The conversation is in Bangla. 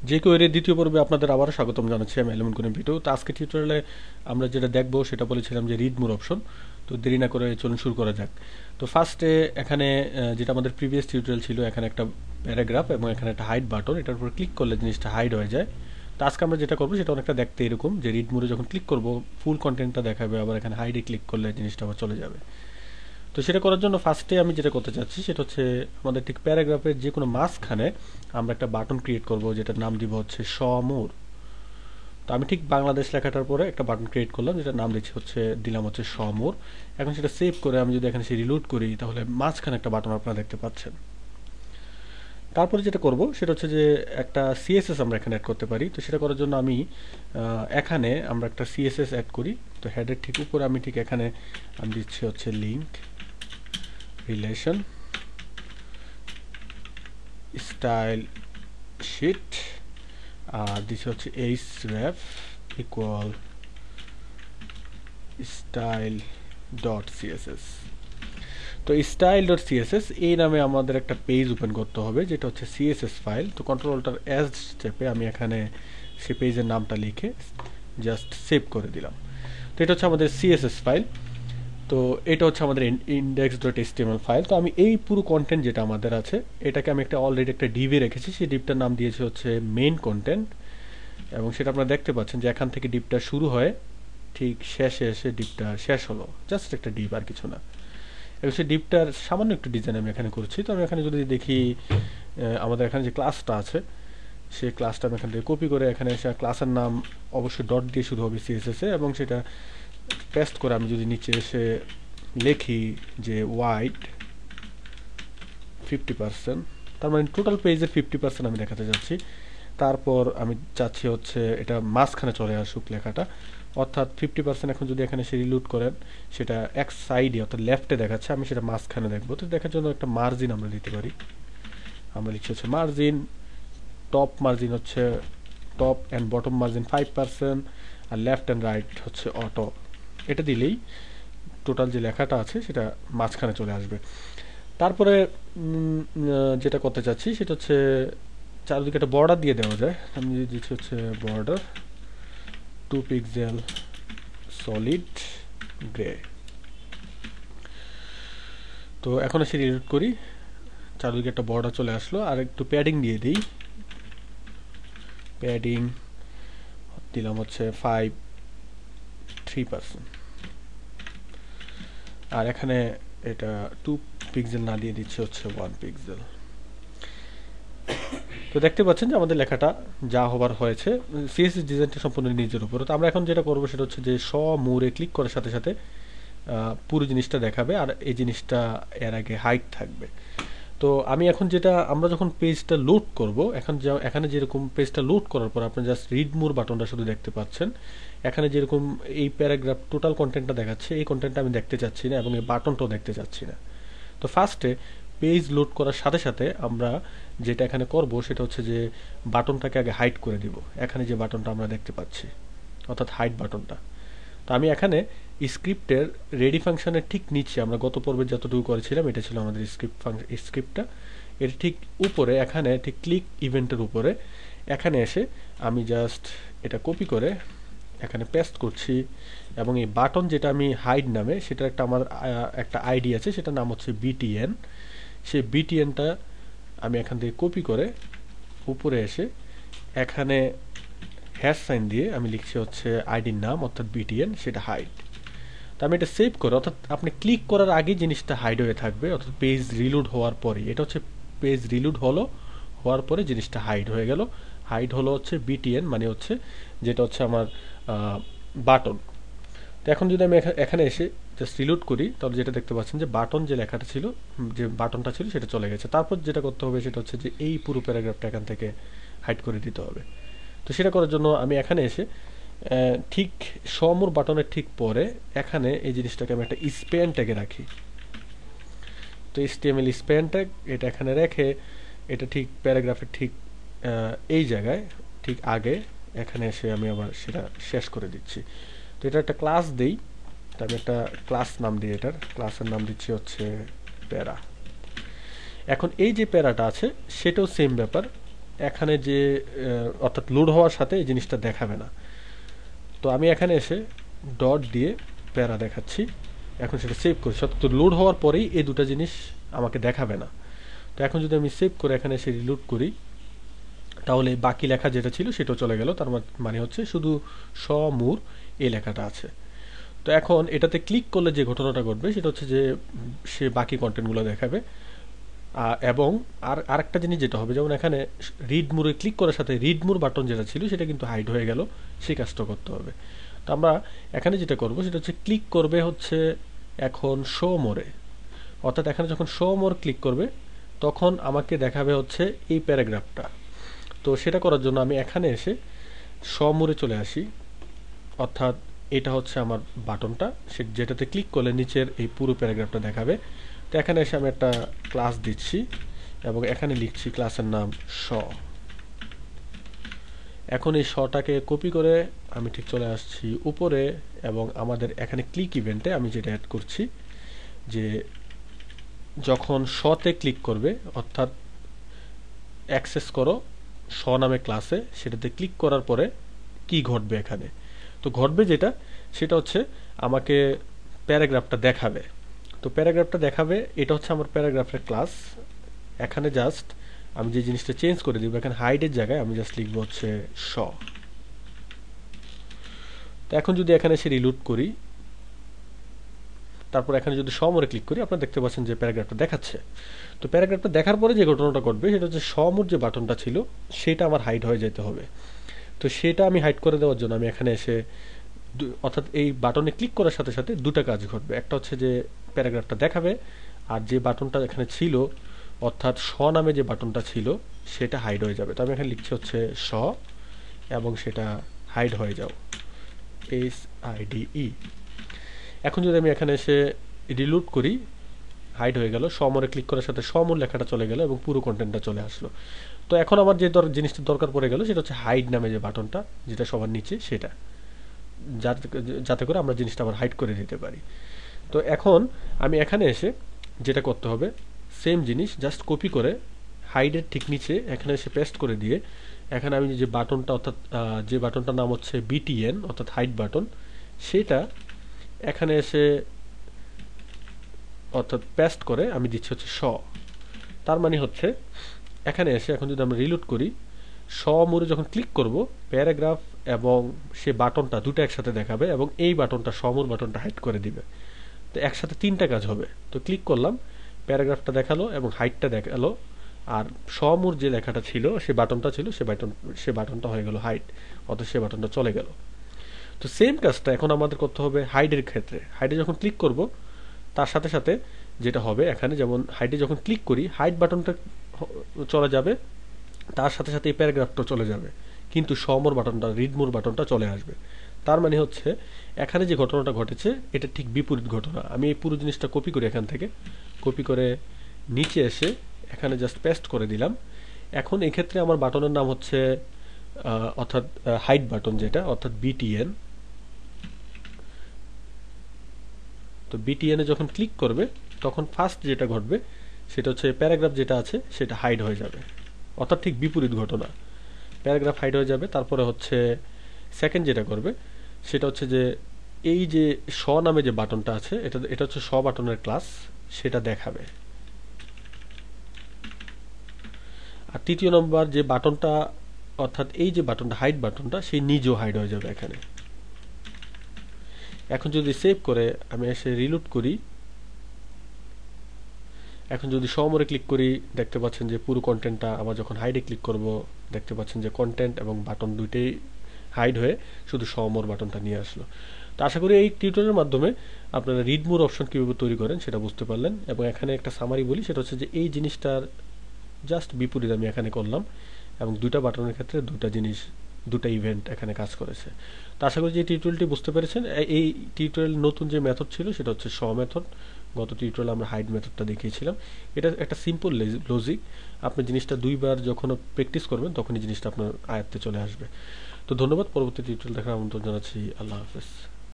যে কেউ এর দ্বিতীয় পর্বে আপনাদের আবারও স্বাগতম জানাচ্ছি। আমি এলিমেন্ট কোন ভিডিও। তো আজকে টিউটোরিয়ালে আমরা যেটা দেখবো সেটা বলেছিলাম যে রিড মোর অপশন। তো দেরি না করে চলুন শুরু করা যাক। তো ফার্স্টে এখানে যেটা আমাদের প্রিভিয়াস টিউটোরিয়াল ছিল, এখানে একটা প্যারাগ্রাফ এবং এখানে একটা হাইড বাটন, এটার উপর ক্লিক করলে জিনিসটা হাইড হয়ে যায়। তো আজকে আমরা যেটা করবো সেটা অনেকটা দেখতে এরকম, যে রিড মোরে যখন ক্লিক করবো ফুল কন্টেন্টটা দেখাবে, আবার এখানে হাইডে ক্লিক করলে জিনিসটা আবার চলে যাবে। তো সেটা করার জন্য ফার্স্টে আমি যেটা করতে চাচ্ছি সেটা হচ্ছে আমাদের ঠিক প্যারাগ্রাফের যে কোনো মাঝখানে আমরা একটা বাটন ক্রিয়েট করব, যেটার নাম দিব হচ্ছে সমর। তো আমি ঠিক বাংলাদেশ লেখাটার পরে একটা বাটন ক্রিয়েট করলাম, যেটার নাম দিলাম হচ্ছে সমর। এখন সেটা সেভ করে আমি যদি এখানে সে রিলোড করি, তাহলে মাঝখানে একটা বাটন আপনারা দেখতে পাচ্ছেন। তারপরে যেটা করব সেটা হচ্ছে যে একটা সিএসএস আমরা এখানে অ্যাড করতে পারি। তো সেটা করার জন্য আমি এখানে আমরা একটা সিএসএস অ্যাড করি। তো হেডের ঠিক উপরে আমি ঠিক এখানে আমি দিচ্ছি হচ্ছে লিঙ্ক রিলেশন স্টাইল শিট, আর দিস হচ্ছে H ref equal style dot CSS. তো স্টাইল ডট সিএসএস এই নামে আমাদের একটা পেজ ওপেন করতে হবে, যেটা হচ্ছে সিএসএস ফাইল। তো কন্ট্রোলটার এস চেপে আমি এখানে সে পেজের নামটা লিখে জাস্ট সেভ করে দিলাম। তো এটা হচ্ছে আমাদের সিএসএস ফাইল। তো এটা হচ্ছে আমাদের ইন্ডেক্স ডট এইচটিএমএল ফাইল। তো আমি এই পুরো কন্টেন্ট যেটা আমাদের আছে, এটাকে আমি একটা অলরেডি একটা ডিভে রেখেছি। সেই ডিভটার নাম দিয়েছে হচ্ছে মেইন কন্টেন্ট, এবং সেটা আপনারা দেখতে পাচ্ছেন যে এখান থেকে ডিপটা শুরু হয়, ঠিক শেষে এসে ডিপটা শেষ হলো। জাস্ট একটা ডিপ, আর কিছু না। এবং সেই ডিপটার সামান্য একটু ডিজাইন আমি এখানে করছি। তো আমি এখানে যদি দেখি আমাদের এখানে যে ক্লাসটা আছে, সেই ক্লাসটা আমি এখান থেকে কপি করে এখানে এসে ক্লাসের নাম অবশ্যই ডট দিয়ে শুরু হবে সিএসএসে, এবং সেটা পেস্ট করে আমি যদি নিচে এসে লিখি যে হোয়াইট 50%, তার মানে টোটাল পেজের 50% আমি দেখাতে যাচ্ছি। তারপর আমি চাচ্ছি হচ্ছে এটা মাঝখানে চলে আসুক লেখাটা, অর্থাৎ 50% এখন যদি এখানে সে রিলোড করেন, সেটা এক সাইডে অর্থাৎ লেফটে দেখাচ্ছে, আমি সেটা মাঝখানে দেখবো। তো দেখার জন্য একটা মার্জিন আমরা দিতে পারি। আমরা লিখছি হচ্ছে মার্জিন, টপ মার্জিন হচ্ছে টপ অ্যান্ড বটম মার্জিন 5%, আর লেফট অ্যান্ড রাইট হচ্ছে অটো। এটা দিলেই টোটাল যে লেখাটা আছে সেটা মাঝখানে চলে আসবে। তারপরে যেটা করতে চাচ্ছি সেটা হচ্ছে চারদিকে একটা বর্ডার দিয়ে দেওয়া যায়। আমি দিচ্ছি হচ্ছে বর্ডার 2 পিক্সেল সলিড গ্রে। তো এখন এসে রিলোড করি, চারদিকে একটা বর্ডার চলে আসলো। আর একটু প্যাডিং দিয়ে দিই, প্যাডিং দিলাম হচ্ছে 3%। আর এখানে এটা 2 পিক্সেল না দিয়ে দিচ্ছে হচ্ছে 1 পিক্সেল। তো দেখতে পাচ্ছেন যে আমাদের লেখাটা যা হবার হয়েছে। সিএসএস ডিজাইনটা সম্পূর্ণ নিজের উপর। তো আমরা এখন যেটা করবো সেটা হচ্ছে যে মোরে ক্লিক করার সাথে সাথে পুরো জিনিসটা দেখাবে, আর এই জিনিসটা এর আগে হাইট থাকবে। তো আমি এখন যেটা, আমরা যখন পেজটা লোড করব, এখানে যেরকম পেজটা লোড করার পর আপনি জাস্ট রিড মোর বাটনটা শুধু দেখতে পাচ্ছেন। এখানে যেরকম এই প্যারাগ্রাফ টোটাল কন্টেন্টটা দেখাচ্ছে, এই কন্টেন্টটা আমি দেখতে চাচ্ছি না, এবং এই বাটনটাও দেখতে চাচ্ছি না। তো ফার্স্টে পেজ লোড করার সাথে সাথে আমরা যেটা এখানে করব সেটা হচ্ছে যে বাটনটাকে আগে হাইড করে দিব। এখানে যে বাটনটা আমরা দেখতে পাচ্ছি, অর্থাৎ হাইড বাটনটা। তো আমি এখানে স্ক্রিপ্টের রেডি ফাংশনের ঠিক নিচে, আমরা গত পর্বে যতটুকু করেছিলাম এটা ছিল আমাদের স্ক্রিপ্টটা, এর ঠিক উপরে এখানে ঠিক ক্লিক ইভেন্টের উপরে এখানে এসে আমি জাস্ট এটা কপি করে এখানে পেস্ট করছি। এবং এই বাটন যেটা আমি হাইড নামে, সেটা একটা আমার একটা আইডি আছে, সেটার নাম হচ্ছে বিটিএন। সেই বিটিএনটা আমি এখান থেকে কপি করে উপরে এসে এখানে হ্যাশ সাইন দিয়ে আমি লিখছি হচ্ছে আইডির নাম, অর্থাৎ বিটিএন, সেটা হাইড। তো আমি এটা সেভ করে, অর্থাৎ আপনি ক্লিক করার আগে জিনিসটা হাইড হয়ে থাকবে, অর্থাৎ পেজ রিলোড হওয়ার পরে। এটা হচ্ছে পেজ রিলোড হওয়ার পরে জিনিসটা হাইড হয়ে গেল। হাইড হলো হচ্ছে বিটিএন, মানে হচ্ছে যেটা হচ্ছে আমার বাটন। তো এখন যদি আমি এখানে এসে জাস্ট রিলোড করি, তাহলে যেটা দেখতে পাচ্ছেন যে বাটন যে লেখাটা ছিল, যে বাটনটা ছিল সেটা চলে গেছে। তারপর যেটা করতে হবে সেটা হচ্ছে যে এই পুরো প্যারাগ্রাফটা এখান থেকে হাইড করে দিতে হবে। তো সেটা করার জন্য আমি এখানে এসে ঠিক সমর বাটনের ঠিক পরে এখানে এই জিনিসটাকে আমি একটা স্প্যান ট্যাগে রাখি। তো HTML স্প্যান ট্যাগ এটা এখানে রেখে এটা ঠিক প্যারাগ্রাফের ঠিক এই জায়গায় ঠিক আগে এখানে এসে আমি আবার সেটা শেষ করে দিচ্ছি। তো এটা একটা ক্লাস দেই। তো আমি একটা ক্লাস নাম দিই, এটার ক্লাসের নাম দিচ্ছি হচ্ছে প্যারা। এখন এই যে প্যারাটা আছে সেটাও সেম ব্যাপার, এখানে যে অর্থাৎ লোড হওয়ার সাথে এই জিনিসটা দেখাবে না। তো আমি এখানে এসে ডট দিয়ে প্যারা দেখাচ্ছি, এখন সেটা সেভ করছি। তো লোড হওয়ার পরেই এই দুটো জিনিস আমাকে দেখাবে না। তো এখন যদি আমি সেভ করে এখানে এসে রিলোড করি, তাহলে বাকি লেখা যেটা ছিল সেটাও চলে গেল। তার মানে হচ্ছে শুধু মূর এই লেখাটা আছে। তো এখন এটাতে ক্লিক করলে যে ঘটনাটা ঘটবে সেটা হচ্ছে যে সে বাকি কন্টেন্টগুলো দেখাবে। এবং আরেকটা জিনিস যেটা হবে, যেমন এখানে রিড মুরে ক্লিক করার সাথে রিড মুর বাটন যেটা ছিল সেটা কিন্তু হাইড হয়ে গেল, সেই কাজটা করতে হবে। তো আমরা এখানে যেটা করব সেটা হচ্ছে ক্লিক করবে হচ্ছে এখন শো মোরে, অর্থাৎ এখানে যখন শো মোর ক্লিক করবে তখন আমাকে দেখাবে হচ্ছে এই প্যারাগ্রাফটা। তো সেটা করার জন্য আমি এখানে এসে শো মোরে চলে আসি, অর্থাৎ এটা হচ্ছে আমার বাটনটা, যেটাতে ক্লিক করলে নিচের এই পুরো প্যারাগ্রাফটা দেখাবে। তো এখানে এসে আমি একটা ক্লাস দিচ্ছি এবং এখানে লিখছি ক্লাসের নাম শ। এখন এই শটাকে কপি করে আমি ঠিক চলে আসছি উপরে, এবং আমাদের এখানে ক্লিক ইভেন্টে আমি যেটা অ্যাড করছি যে যখন শতে ক্লিক করবে, অর্থাৎ অ্যাক্সেস করো শ নামে ক্লাসে, সেটাতে ক্লিক করার পরে কি ঘটবে এখানে। তো ঘটবে যেটা, সেটা হচ্ছে আমাকে প্যারাগ্রাফটা দেখাবে। তো প্যারাগ্রাফটা দেখাবে, এটা হচ্ছে আমার প্যারাগ্রাফের ক্লাস। এখানে জাস্ট আমি যে জিনিসটা চেঞ্জ করে দিব, এখানে হাইডের জায়গায় আমি জাস্ট লিখবো হচ্ছে শ। তো এখন যদি এখানে এসে রিলোড করি, তারপর এখানে যদি সমরে ক্লিক করি, আপনারা দেখতে পাচ্ছেন যে প্যারাগ্রাফটা দেখাচ্ছে। তো প্যারাগ্রাফটা দেখার পরে যে ঘটনাটা ঘটবে সেটা হচ্ছে সমর যে বাটনটা ছিল সেটা আমার হাইড হয়ে যেতে হবে। তো সেটা আমি হাইড করে দেওয়ার জন্য আমি এখানে এসে অর্থাৎ এই বাটনে ক্লিক করার সাথে সাথে দুটা কাজ ঘটবে। একটা হচ্ছে যে প্যারাগ্রাফটা দেখাবে, আর যে বাটনটা এখানে ছিল অর্থাৎ শ নামে যে বাটনটা ছিল সেটা হাইড হয়ে যাবে। তো আমি এখানে লিখছি হচ্ছে শ এবং সেটা হাইড হয়ে যাও, SIDE। এখন যদি আমি এখানে এসে রিলোড করি, হাইড হয়ে গেল, সমরে ক্লিক করার সাথে সমর লেখাটা চলে গেল এবং পুরো কন্টেন্টটা চলে আসলো। তো এখন আমার যে জিনিসটা দরকার পড়ে গেল সেটা হচ্ছে হাইড নামে যে বাটনটা, যেটা সবার নিচে, সেটা যাতে করে আমরা জিনিসটা আবার হাইড করে দিতে পারি। তো এখন আমি এখানে এসে যেটা করতে হবে, সেম জিনিস জাস্ট কপি করে হাইডের ঠিক নিচে এখানে এসে পেস্ট করে দিয়ে এখানে আমি যে বাটনটা, অর্থাৎ যে বাটনটার নাম হচ্ছে BTN অর্থাৎ হাইড বাটন, সেটা এখানে এসে অর্থাৎ পেস্ট করে আমি দিচ্ছি হচ্ছে শ। তার মানে হচ্ছে এখানে এসে এখন যদি আমরা রিলোড করি, মোড়ে যখন ক্লিক করব, প্যারাগ্রাফ এবং সে বাটনটা দুটো একসাথে দেখাবে এবং এই বাটনটা সমর বাটনটা হাইড করে দিবে। তো একসাথে তিনটা কাজ হবে। তো ক্লিক করলাম, প্যারাগ্রাফটা দেখালো এবং হাইটটা দেখালো, আর সমর যে লেখাটা ছিল সে বাটনটা ছিল সে বাটনটা হয়ে গেল হাইট, অর্থাৎ সে বাটনটা চলে গেল। তো সেম কাজটা এখন আমাদের করতে হবে হাইডের ক্ষেত্রে। হাইডে যখন ক্লিক করব তার সাথে সাথে যেটা হবে, এখানে যেমন হাইডে যখন ক্লিক করি হাইড বাটনটা চলে যাবে, তার সাথে সাথে এই প্যারাগ্রাফটা চলে যাবে, কিন্তু সমর বাটনটা, রিড মোর বাটনটা চলে আসবে। তার মানে হচ্ছে এখানে যে ঘটনাটা ঘটেছে এটা ঠিক বিপরীত ঘটনা। আমি এই পুরো জিনিসটা কপি করি, এখান থেকে কপি করে নিচে এসে এখানে জাস্ট পেস্ট করে দিলাম। এখন এই ক্ষেত্রে আমার বাটনের নাম হচ্ছে অর্থাৎ হাইড বাটন যেটা, অর্থাৎ BTN। তো BTN এ যখন ক্লিক করবে তখন ফার্স্ট যেটা ঘটবে সেটা হচ্ছে প্যারাগ্রাফ যেটা আছে সেটা হাইড হয়ে যাবে, অর্থাৎ ঠিক বিপরীত ঘটনা। প্যারাগ্রাফ হাইড হয়ে যাবে, তারপরে হচ্ছে সেকেন্ড যেটা করবে সেটা হচ্ছে যে এই যে শ নামে যে বাটনটা আছে এটা হচ্ছে শ বাটনের ক্লাস, সেটা দেখাবে। আর তৃতীয় নম্বর যে বাটনটা, অর্থাৎ এই যে বাটনটা হাইড বাটনটা, সেই নিজেও হাইড হয়ে যাবে এখানে। এখন যদি সেভ করে আমি এসে রিলোড করি, এখন যদি সমরে ক্লিক করি দেখতে পাচ্ছেন যে পুরো কন্টেন্টটা, আবার যখন হাইডে ক্লিক করব দেখতে পাচ্ছেন যে কন্টেন্ট এবং বাটন দুইটাই হাইড হয়ে শুধু সমর বাটনটা নিয়ে আসলো। তো আশা করি এই টিউটোরিয়ালের মাধ্যমে আপনারা রিড মোর অপশন কীভাবে তৈরি করেন সেটা বুঝতে পারলেন। এবং এখানে একটা সামারি বলি, সেটা হচ্ছে যে এই জিনিসটার জাস্ট বিপরীত আমি এখানে করলাম, এবং দুইটা বাটনের ক্ষেত্রে দুটা ইভেন্ট এখানে কাজ করেছে। তো আশা করি যে টিউটোরিয়ালটি বুঝতে পেরেছেন। এই টিউটোরিয়াল নতুন যে মেথড ছিল সেটা হচ্ছে শ মেথড। গত টিউটোরিয়ালে আমরা হাইড মেথডটা দেখিয়েছিলাম। এটা একটা সিম্পল লজিক, আপনি জিনিসটা দুইবার যখন প্র্যাকটিস করবেন তখনই জিনিসটা আপনার আয়ত্তে চলে আসবে। তো ধন্যবাদ, পরবর্তী টিউটোরিয়াল দেখার আমন্ত্রণ জানাচ্ছি। আল্লাহ হাফেজ।